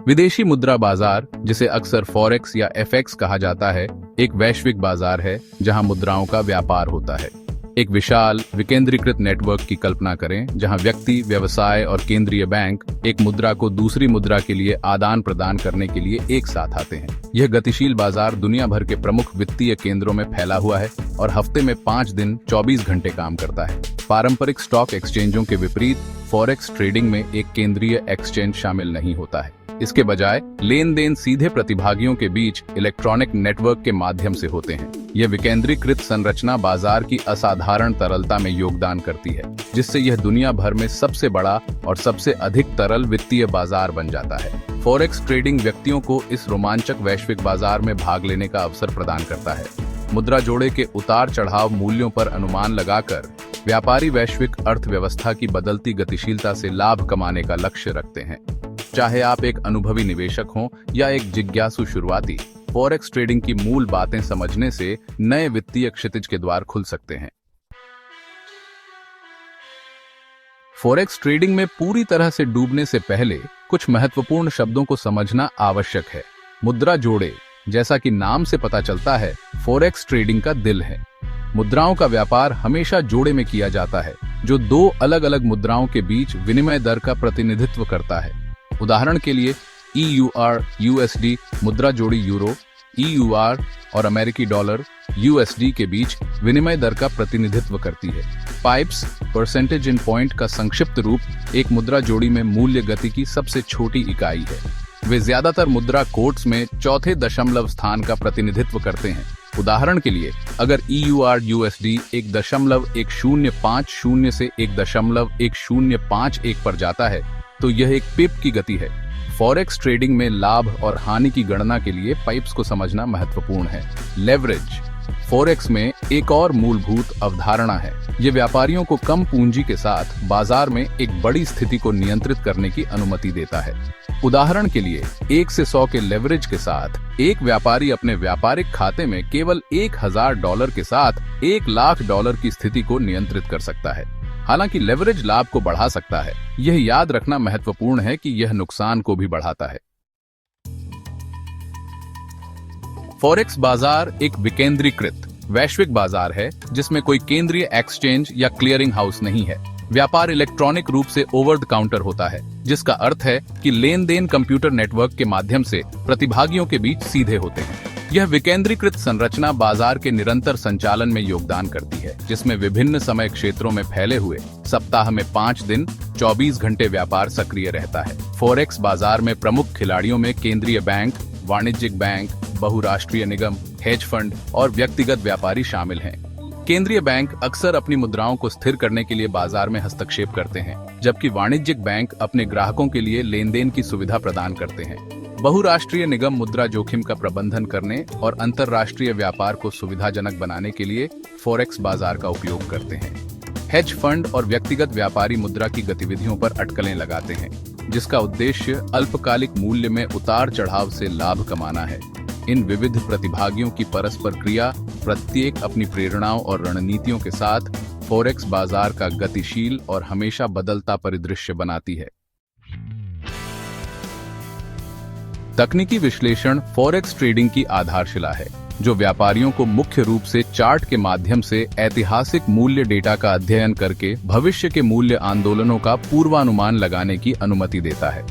विदेशी मुद्रा बाजार, जिसे अक्सर फॉरेक्स या एफएक्स कहा जाता है, एक वैश्विक बाजार है जहां मुद्राओं का व्यापार होता है। एक विशाल विकेंद्रीकृत नेटवर्क की कल्पना करें जहां व्यक्ति, व्यवसाय और केंद्रीय बैंक एक मुद्रा को दूसरी मुद्रा के लिए आदान प्रदान करने के लिए एक साथ आते हैं। यह गतिशील बाजार दुनिया भर के प्रमुख वित्तीय केंद्रों में फैला हुआ है और हफ्ते में 5 दिन 24 घंटे काम करता है। पारंपरिक स्टॉक एक्सचेंजों के विपरीत फॉरेक्स ट्रेडिंग में एक केंद्रीय एक्सचेंज शामिल नहीं होता है। इसके बजाय लेन देन सीधे प्रतिभागियों के बीच इलेक्ट्रॉनिक नेटवर्क के माध्यम से होते हैं। यह विकेंद्रीकृत संरचना बाजार की असाधारण तरलता में योगदान करती है, जिससे यह दुनिया भर में सबसे बड़ा और सबसे अधिक तरल वित्तीय बाजार बन जाता है। फॉरेक्स ट्रेडिंग व्यक्तियों को इस रोमांचक वैश्विक बाजार में भाग लेने का अवसर प्रदान करता है। मुद्रा जोड़े के उतार चढ़ाव मूल्यों पर अनुमान लगाकर व्यापारी वैश्विक अर्थव्यवस्था की बदलती गतिशीलता से लाभ कमाने का लक्ष्य रखते हैं। चाहे आप एक अनुभवी निवेशक हों या एक जिज्ञासु शुरुआती, फॉरेक्स ट्रेडिंग की मूल बातें समझने से नए वित्तीय क्षितिज के द्वार खुल सकते हैं। फॉरेक्स ट्रेडिंग में पूरी तरह से डूबने से पहले कुछ महत्वपूर्ण शब्दों को समझना आवश्यक है। मुद्रा जोड़े, जैसा कि नाम से पता चलता है, फॉरेक्स ट्रेडिंग का दिल है। मुद्राओं का व्यापार हमेशा जोड़े में किया जाता है, जो दो अलग अलग मुद्राओं के बीच विनिमय दर का प्रतिनिधित्व करता है। उदाहरण के लिए EUR USD मुद्रा जोड़ी यूरो, EUR और अमेरिकी डॉलर USD के बीच विनिमय दर का प्रतिनिधित्व करती है। पाइप्स परसेंटेज इन पॉइंट का संक्षिप्त रूप एक मुद्रा जोड़ी में मूल्य गति की सबसे छोटी इकाई है। वे ज्यादातर मुद्रा कोट्स में चौथे दशमलव स्थान का प्रतिनिधित्व करते हैं। उदाहरण के लिए अगर EUR USD 1.1050 से 1.1051 पर जाता है तो यह एक पिप की गति है। फॉरेक्स ट्रेडिंग में लाभ और हानि की गणना के लिए पाइप्स को समझना महत्वपूर्ण है। लेवरेज फॉरेक्स में एक और मूलभूत अवधारणा है। यह व्यापारियों को कम पूंजी के साथ बाजार में एक बड़ी स्थिति को नियंत्रित करने की अनुमति देता है। उदाहरण के लिए 1 से 100 के लेवरेज के साथ एक व्यापारी अपने व्यापारिक खाते में केवल $1000 के साथ $1,00,000 की स्थिति को नियंत्रित कर सकता है। हालांकि लेवरेज लाभ को बढ़ा सकता है, यह याद रखना महत्वपूर्ण है कि यह नुकसान को भी बढ़ाता है। फॉरेक्स बाजार एक विकेंद्रीकृत वैश्विक बाजार है जिसमें कोई केंद्रीय एक्सचेंज या क्लियरिंग हाउस नहीं है। व्यापार इलेक्ट्रॉनिक रूप से ओवर द काउंटर होता है, जिसका अर्थ है कि लेन देन कंप्यूटर नेटवर्क के माध्यम से प्रतिभागियों के बीच सीधे होते हैं। यह विकेंद्रीकृत संरचना बाजार के निरंतर संचालन में योगदान करती है, जिसमें विभिन्न समय क्षेत्रों में फैले हुए सप्ताह में 5 दिन 24 घंटे व्यापार सक्रिय रहता है। फॉरेक्स बाजार में प्रमुख खिलाड़ियों में केंद्रीय बैंक, वाणिज्यिक बैंक, बहुराष्ट्रीय निगम, हेज फंड और व्यक्तिगत व्यापारी शामिल हैं। केंद्रीय बैंक अक्सर अपनी मुद्राओं को स्थिर करने के लिए बाजार में हस्तक्षेप करते हैं, जबकि वाणिज्यिक बैंक अपने ग्राहकों के लिए लेन देन की सुविधा प्रदान करते हैं। बहुराष्ट्रीय निगम मुद्रा जोखिम का प्रबंधन करने और अंतर्राष्ट्रीय व्यापार को सुविधाजनक बनाने के लिए फॉरेक्स बाजार का उपयोग करते हैं। हेज फंड और व्यक्तिगत व्यापारी मुद्रा की गतिविधियों पर अटकलें लगाते हैं, जिसका उद्देश्य अल्पकालिक मूल्य में उतार चढ़ाव से लाभ कमाना है। इन विविध प्रतिभागियों की परस्पर क्रिया, प्रत्येक अपनी प्रेरणाओं और रणनीतियों के साथ, फॉरेक्स बाजार का गतिशील और हमेशा बदलता परिदृश्य बनाती है। तकनीकी विश्लेषण फॉरेक्स ट्रेडिंग की आधारशिला है, जो व्यापारियों को मुख्य रूप से चार्ट के माध्यम से ऐतिहासिक मूल्य डेटा का अध्ययन करके भविष्य के मूल्य आंदोलनों का पूर्वानुमान लगाने की अनुमति देता है।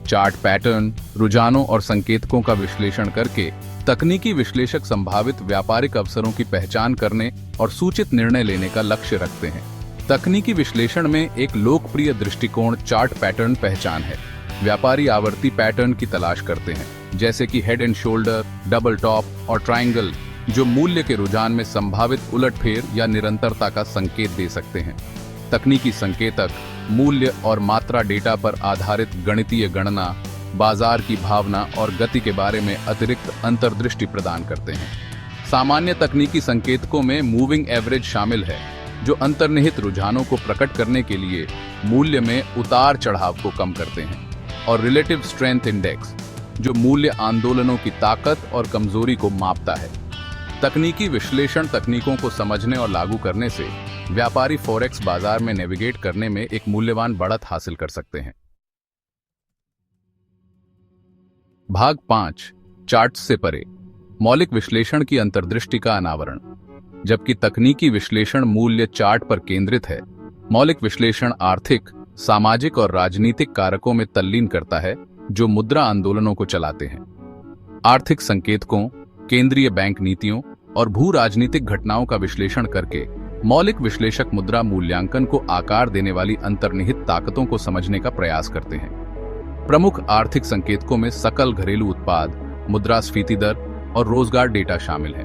चार्ट पैटर्न, रुझानों और संकेतकों का विश्लेषण करके तकनीकी विश्लेषक संभावित व्यापारिक अवसरों की पहचान करने और सूचित निर्णय लेने का लक्ष्य रखते हैं। तकनीकी विश्लेषण में एक लोकप्रिय दृष्टिकोण चार्ट पैटर्न पहचान है। व्यापारी आवर्ती पैटर्न की तलाश करते हैं, जैसे कि head and shoulder, double top और ट्रायंगल, जो मूल्य के रुझान में संभावित उलटफेर या निरंतरता का संकेत दे सकते हैं। तकनीकी संकेतक मूल्य और मात्रा डेटा पर आधारित गणितीय गणना, बाजार की भावना और गति के बारे में अतिरिक्त अंतर्दृष्टि प्रदान करते हैं। सामान्य तकनीकी संकेतकों में मूविंग एवरेज शामिल है, जो अंतर्निहित रुझानों को प्रकट करने के लिए मूल्य में उतार चढ़ाव को कम करते हैं, और रिलेटिव स्ट्रेंथ इंडेक्स, जो मूल्य आंदोलनों की ताकत और कमजोरी को मापता है। तकनीकी विश्लेषण तकनीकों को समझने और लागू करने से व्यापारी फॉरेक्स बाजार में नेविगेट करने में एक मूल्यवान बढ़त हासिल कर सकते हैं। भाग 5 चार्ट से परे, मौलिक विश्लेषण की अंतर्दृष्टि का अनावरण। जबकि तकनीकी विश्लेषण मूल्य चार्ट पर केंद्रित है, मौलिक विश्लेषण आर्थिक, सामाजिक और राजनीतिक कारकों में तल्लीन करता है जो मुद्रा आंदोलनों को चलाते हैं। आर्थिक संकेतकों, केंद्रीय बैंक नीतियों और भू राजनीतिक घटनाओं का विश्लेषण करके मौलिक विश्लेषक मुद्रा मूल्यांकन को आकार देने वाली अंतर्निहित ताकतों को समझने का प्रयास करते हैं। प्रमुख आर्थिक संकेतकों में सकल घरेलू उत्पाद, मुद्रास्फीति दर और रोजगार डेटा शामिल है।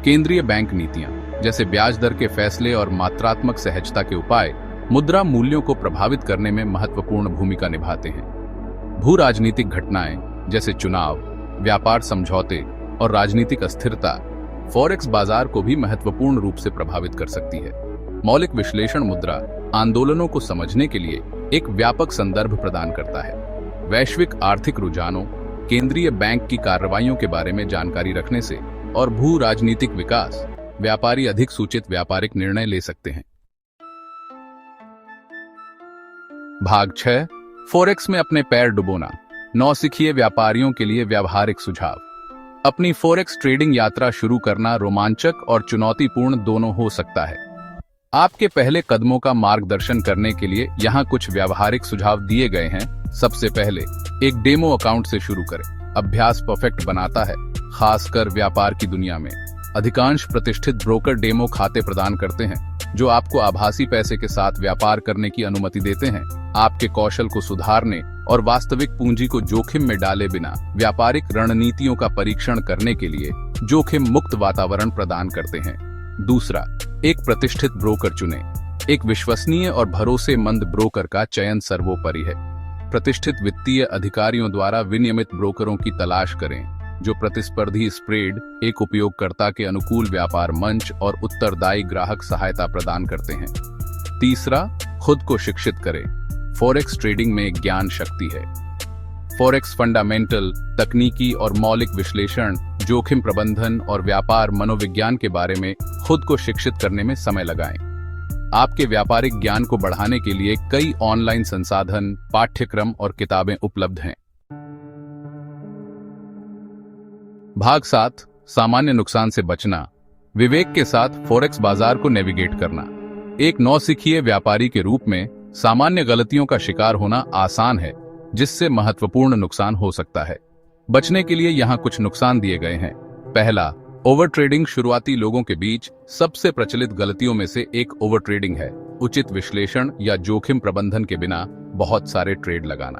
केंद्रीय बैंक नीतियां, जैसे ब्याज दर के फैसले और मात्रात्मक सहजता के उपाय, मुद्रा मूल्यों को प्रभावित करने में महत्वपूर्ण भूमिका निभाते हैं। भू राजनीतिक घटनाएं, जैसे चुनाव, व्यापार समझौते और राजनीतिक अस्थिरता, फॉरेक्स बाजार को भी महत्वपूर्ण रूप से प्रभावित कर सकती है। मौलिक विश्लेषण मुद्रा आंदोलनों को समझने के लिए एक व्यापक संदर्भ प्रदान करता है। वैश्विक आर्थिक रुझानों, केंद्रीय बैंक की कार्रवाइयों के बारे में जानकारी रखने से और भू राजनीतिक विकास, व्यापारी अधिक सूचित व्यापारिक निर्णय ले सकते हैं। भाग 6 फॉरेक्स में अपने पैर डुबोना, नौसिखिए व्यापारियों के लिए व्यावहारिक सुझाव। अपनी फॉरेक्स ट्रेडिंग यात्रा शुरू करना रोमांचक और चुनौतीपूर्ण दोनों हो सकता है। आपके पहले कदमों का मार्गदर्शन करने के लिए यहाँ कुछ व्यावहारिक सुझाव दिए गए हैं। सबसे पहले, एक डेमो अकाउंट से शुरू करें। अभ्यास परफेक्ट बनाता है, खासकर व्यापार की दुनिया में। अधिकांश प्रतिष्ठित ब्रोकर डेमो खाते प्रदान करते हैं जो आपको आभासी पैसे के साथ व्यापार करने की अनुमति देते हैं। आपके कौशल को सुधारने और वास्तविक पूंजी को जोखिम में डाले बिना व्यापारिक रणनीतियों का परीक्षण करने के लिए जोखिम मुक्त वातावरण प्रदान करते हैं। दूसरा, एक प्रतिष्ठित ब्रोकर चुनें। एक विश्वसनीय और भरोसेमंद ब्रोकर का चयन सर्वोपरि है। प्रतिष्ठित वित्तीय अधिकारियों द्वारा विनियमित ब्रोकरों की तलाश करें जो प्रतिस्पर्धी स्प्रेड, एक उपयोगकर्ता के अनुकूल व्यापार मंच और उत्तरदायी ग्राहक सहायता प्रदान करते हैं। तीसरा, खुद को शिक्षित करें। फॉरेक्स ट्रेडिंग में ज्ञान शक्ति है। फॉरेक्स फंडामेंटल, तकनीकी और मौलिक विश्लेषण, जोखिम प्रबंधन और व्यापार मनोविज्ञान के बारे में खुद को शिक्षित करने में समय लगाएं। आपके व्यापारिक ज्ञान को बढ़ाने के लिए कई ऑनलाइन संसाधन, पाठ्यक्रम और किताबें उपलब्ध हैं। भाग 7 सामान्य नुकसान से बचना, विवेक के साथ फॉरेक्स बाजार को नेविगेट करना। एक नौसिखिए व्यापारी के रूप में सामान्य गलतियों का शिकार होना आसान है, जिससे महत्वपूर्ण नुकसान हो सकता है। बचने के लिए यहाँ कुछ नुकसान दिए गए हैं। पहला, ओवर ट्रेडिंग। शुरुआती लोगों के बीच सबसे प्रचलित गलतियों में से एक ओवर ट्रेडिंग है। उचित विश्लेषण या जोखिम प्रबंधन के बिना बहुत सारे ट्रेड लगाना।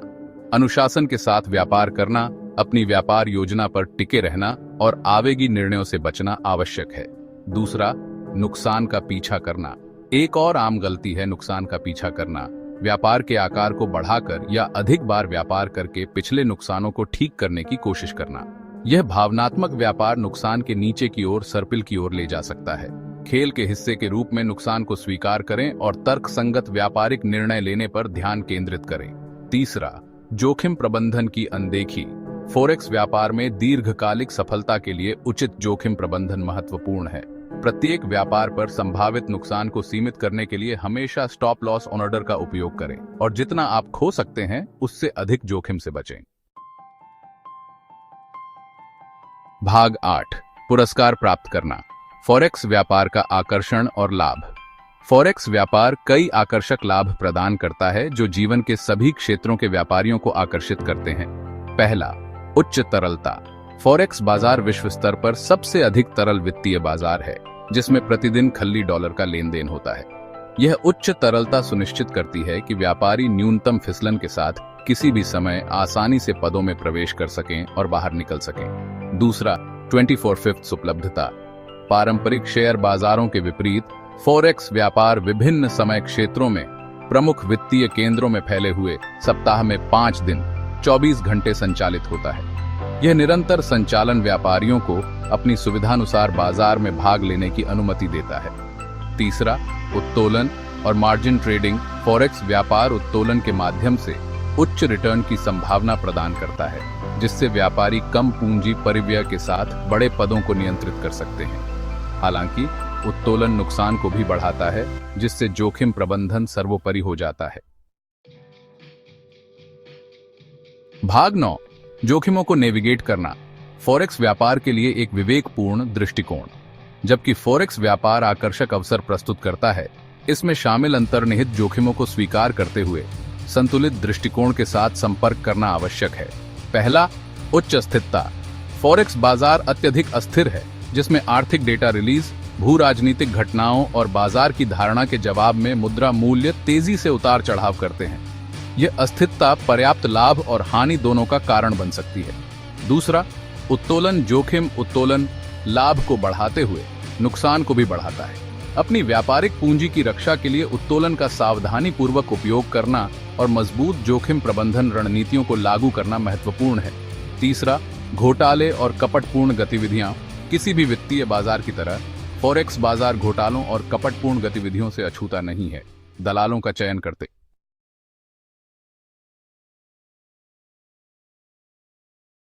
अनुशासन के साथ व्यापार करना, अपनी व्यापार योजना पर टिके रहना और आवेगी निर्णयों से बचना आवश्यक है। दूसरा, नुकसान का पीछा करना। एक और आम गलती है नुकसान का पीछा करना। व्यापार के आकार को बढ़ाकर या अधिक बार व्यापार करके पिछले नुकसानों को ठीक करने की कोशिश करना। यह भावनात्मक व्यापार नुकसान के नीचे की ओर सर्पिल की ओर ले जा सकता है। खेल के हिस्से के रूप में नुकसान को स्वीकार करें और तर्कसंगत व्यापारिक निर्णय लेने पर ध्यान केंद्रित करें। तीसरा, जोखिम प्रबंधन की अनदेखी। फॉरेक्स व्यापार में दीर्घकालिक सफलता के लिए उचित जोखिम प्रबंधन महत्वपूर्ण है। प्रत्येक व्यापार पर संभावित नुकसान को सीमित करने के लिए हमेशा स्टॉप लॉस ऑर्डर का उपयोग करें और जितना आप खो सकते हैं उससे अधिक जोखिम से बचें। भाग 8 पुरस्कार प्राप्त करना, फॉरेक्स व्यापार का आकर्षण और लाभ। फॉरेक्स व्यापार कई आकर्षक लाभ प्रदान करता है जो जीवन के सभी क्षेत्रों के व्यापारियों को आकर्षित करते हैं। पहला, उच्च तरलता। फॉरेक्स बाजार विश्व स्तर पर सबसे अधिक तरल वित्तीय बाजार है, जिसमें प्रतिदिन खल्ली डॉलर का लेन देन होता है। यह उच्च तरलता सुनिश्चित करती है कि व्यापारी न्यूनतम फिसलन के साथ किसी भी समय आसानी से पदों में प्रवेश कर सकें और बाहर निकल सकें। दूसरा, 24/5 उपलब्धता। पारंपरिक शेयर बाजारों के विपरीत फॉरेक्स व्यापार विभिन्न समय क्षेत्रों में प्रमुख वित्तीय केंद्रों में फैले हुए सप्ताह में 5 दिन 24 घंटे संचालित होता है। यह निरंतर संचालन व्यापारियों को अपनी सुविधानुसार बाजार में भाग लेने की अनुमति देता है। तीसरा, उत्तोलन और मार्जिन ट्रेडिंग। फॉरेक्स व्यापार उत्तोलन के माध्यम से उच्च रिटर्न की संभावना प्रदान करता है, जिससे व्यापारी कम पूंजी परिव्यय के साथ बड़े पदों को नियंत्रित कर सकते हैं। हालांकि उत्तोलन नुकसान को भी बढ़ाता है, जिससे जोखिम प्रबंधन सर्वोपरि हो जाता है। भाग 9 जोखिमों को नेविगेट करना फॉरेक्स व्यापार के लिए एक विवेकपूर्ण दृष्टिकोण। जबकि फॉरेक्स व्यापार आकर्षक अवसर प्रस्तुत करता है, इसमें शामिल अंतर्निहित जोखिमों को स्वीकार करते हुए संतुलित दृष्टिकोण के साथ संपर्क करना आवश्यक है। पहला, उच्च स्थिरता। फॉरेक्स बाजार अत्यधिक अस्थिर है, जिसमें आर्थिक डेटा रिलीज, भू राजनीतिक घटनाओं और बाजार की धारणा के जवाब में मुद्रा मूल्य तेजी से उतार चढ़ाव करते हैं। यह अस्थिरता पर्याप्त लाभ और हानि दोनों का कारण बन सकती है। दूसरा, उत्तोलन जोखिम। उत्तोलन लाभ को बढ़ाते हुए नुकसान को भी बढ़ाता है। अपनी व्यापारिक पूंजी की रक्षा के लिए उत्तोलन का सावधानी पूर्वक उपयोग करना और मजबूत जोखिम प्रबंधन रणनीतियों को लागू करना महत्वपूर्ण है। तीसरा, घोटाले और कपटपूर्ण गतिविधियां। किसी भी वित्तीय बाजार की तरह फॉरेक्स बाजार घोटालों और कपटपूर्ण गतिविधियों से अछूता नहीं है। दलालों का चयन करते